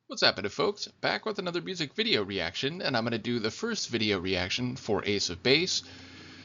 What's happening, folks? Back with another music video reaction, and I'm going to do the first video reaction for Ace of Base.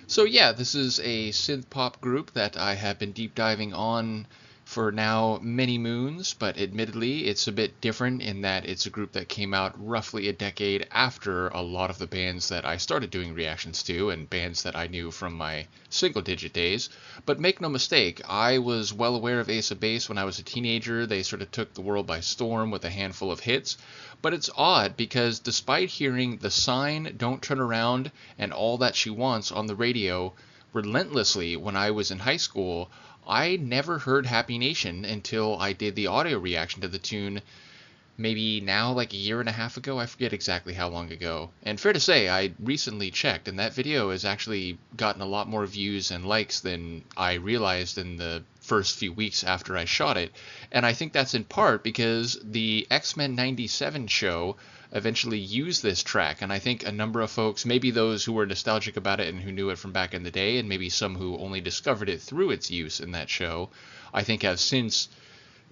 So yeah, this is a synth pop group that I have been deep diving on for now many moons, but admittedly it's a bit different in that it's a group that came out roughly a decade after a lot of the bands that I started doing reactions to and bands that I knew from my single digit days. But make no mistake, I was well aware of Ace of Base when I was a teenager. They sort of took the world by storm with a handful of hits. But it's odd because despite hearing The Sign, Don't Turn Around, and All That She Wants on the radio relentlessly when I was in high school, I never heard Happy Nation until I did the audio reaction to the tune maybe now like a year and a half ago. I forget exactly how long ago. And fair to say, I recently checked, and that video has actually gotten a lot more views and likes than I realized in the first few weeks after I shot it. And I think that's in part because the X-Men 97 show eventually used this track, and I think a number of folks, maybe those who were nostalgic about it and who knew it from back in the day, and maybe some who only discovered it through its use in that show, I think have since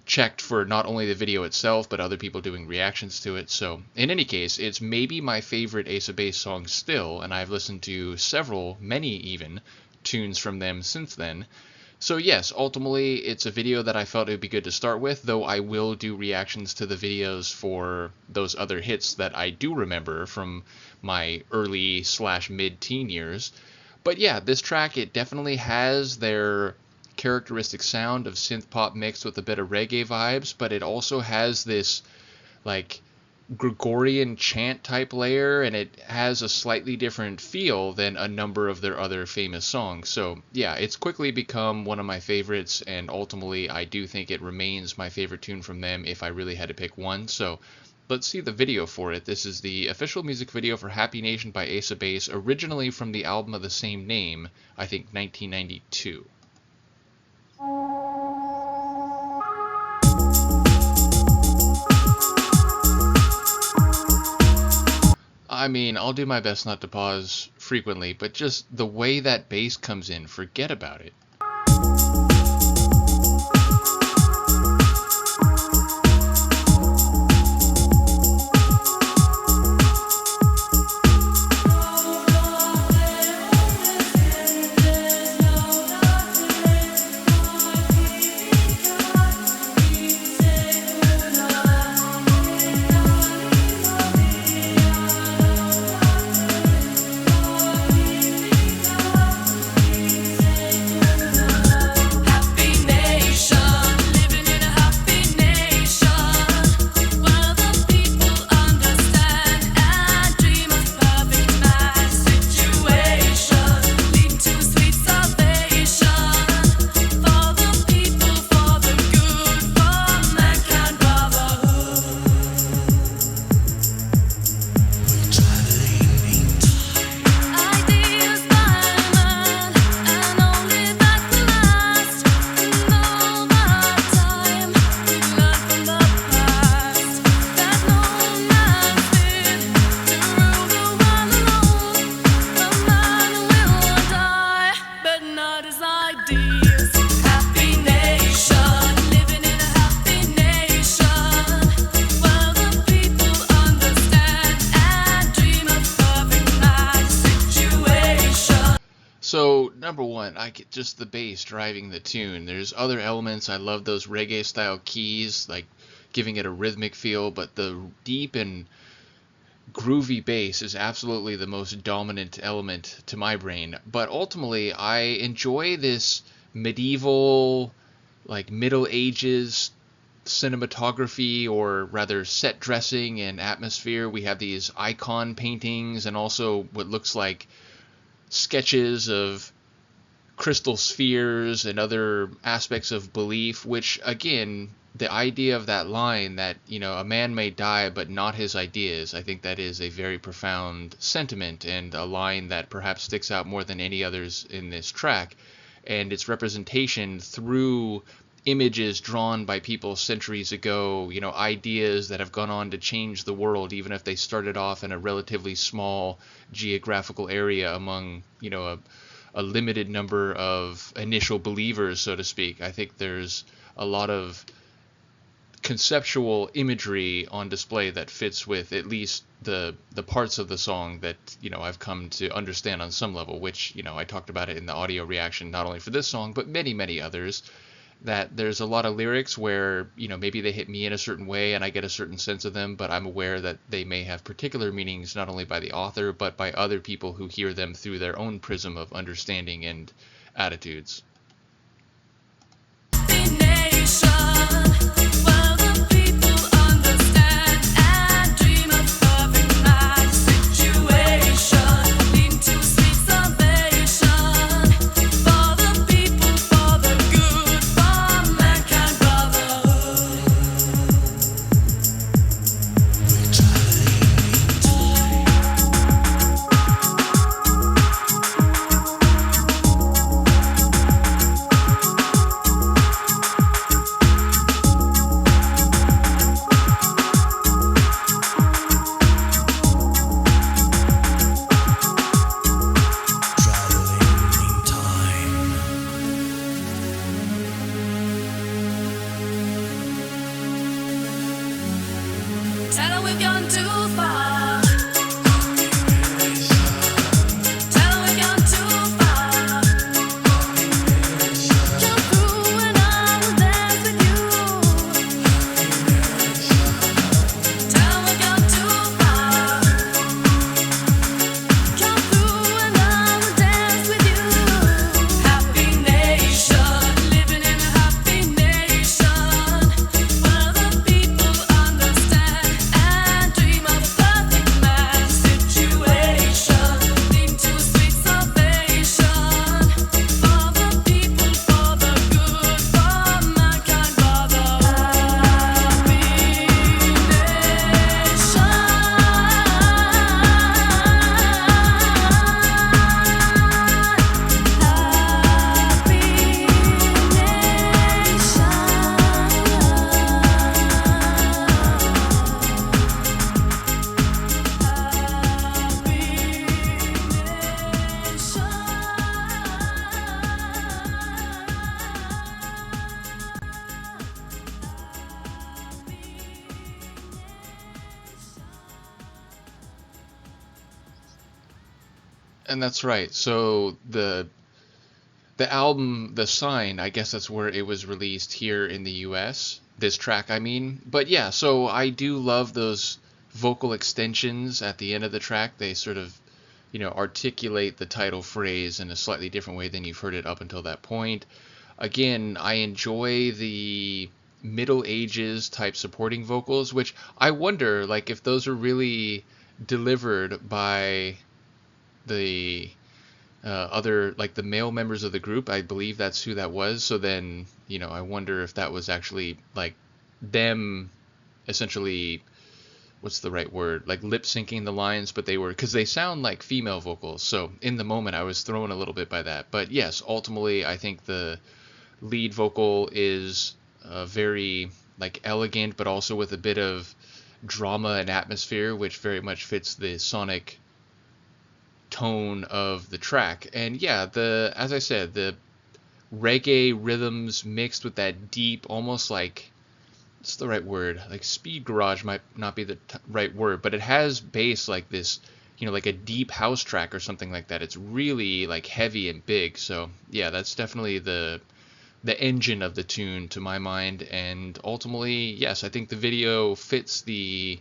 checked for not only the video itself, but other people doing reactions to it. So in any case, it's maybe my favorite Ace of Base song still, and I've listened to several, many even, tunes from them since then. So yes, ultimately it's a video that I felt it would be good to start with, though I will do reactions to the videos for those other hits that I do remember from my early / mid-teen years. But yeah, this track, it definitely has their characteristic sound of synth pop mixed with a bit of reggae vibes, but it also has this like Gregorian chant type layer, and it has a slightly different feel than a number of their other famous songs. So yeah, it's quickly become one of my favorites, and ultimately I do think it remains my favorite tune from them if I really had to pick one. So let's see the video for it. This is the official music video for Happy Nation by Ace of Base, originally from the album of the same name, I think 1992. I mean, I'll do my best not to pause frequently, but just the way that bass comes in, forget about it. So, number one, I get just the bass driving the tune. There's other elements. I love those reggae style keys, like giving it a rhythmic feel, but the deep and groovy bass is absolutely the most dominant element to my brain. But ultimately, I enjoy this medieval, like Middle Ages cinematography, or rather set dressing and atmosphere. We have these icon paintings and also what looks like sketches of crystal spheres and other aspects of belief, which again, the idea of that line that, you know, a man may die but not his ideas, I think that is a very profound sentiment and a line that perhaps sticks out more than any others in this track. And its representation through images drawn by people centuries ago, you know, ideas that have gone on to change the world, even if they started off in a relatively small geographical area among, you know, a limited number of initial believers, so to speak. I think there's a lot of conceptual imagery on display that fits with at least the parts of the song that, you know, I've come to understand on some level, which, you know, I talked about it in the audio reaction, not only for this song, but many others, that there's a lot of lyrics where, you know, maybe they hit me in a certain way and I get a certain sense of them, but I'm aware that they may have particular meanings not only by the author, but by other people who hear them through their own prism of understanding and attitudes. Tell her we've gone too far. And that's right. So the album, The Sign, I guess that's where it was released here in the US. This track, I mean. But yeah, so I do love those vocal extensions at the end of the track. They sort of, you know, articulate the title phrase in a slightly different way than you've heard it up until that point. Again, I enjoy the Middle Ages type supporting vocals, which I wonder, like, if those are really delivered by the other, like the male members of the group. I believe that's who that was. So then, you know, I wonder if that was actually like them essentially, what's the right word, like lip syncing the lines, but they were, because they sound like female vocals. So in the moment I was thrown a little bit by that. But yes, ultimately I think the lead vocal is very like elegant, but also with a bit of drama and atmosphere, which very much fits the sonic tone of the track. And yeah, as I said, the reggae rhythms mixed with that deep, almost like, what's the right word, like speed garage might not be the right word, but it has bass like this, you know, like a deep house track or something like that. It's really like heavy and big. So yeah, that's definitely the engine of the tune to my mind. And ultimately, yes, I think the video fits the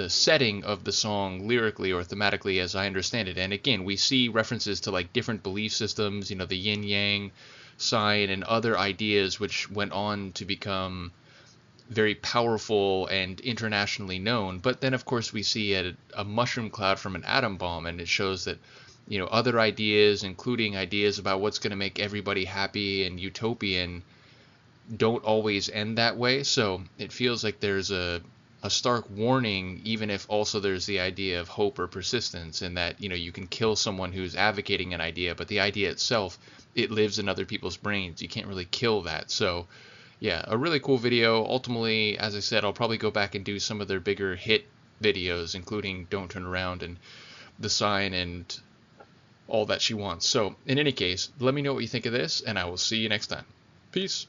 setting of the song lyrically or thematically as I understand it. And again, we see references to like different belief systems, you know, the yin yang sign and other ideas which went on to become very powerful and internationally known. But then of course we see a mushroom cloud from an atom bomb, and it shows that, you know, other ideas, including ideas about what's going to make everybody happy and utopian, don't always end that way. So it feels like there's a stark warning, even if also there's the idea of hope or persistence, and that, you know, you can kill someone who's advocating an idea, but the idea itself, it lives in other people's brains. You can't really kill that. So yeah, a really cool video. Ultimately, as I said, I'll probably go back and do some of their bigger hit videos, including Don't Turn Around and The Sign and All That She Wants. So in any case, let me know what you think of this, and I will see you next time. Peace.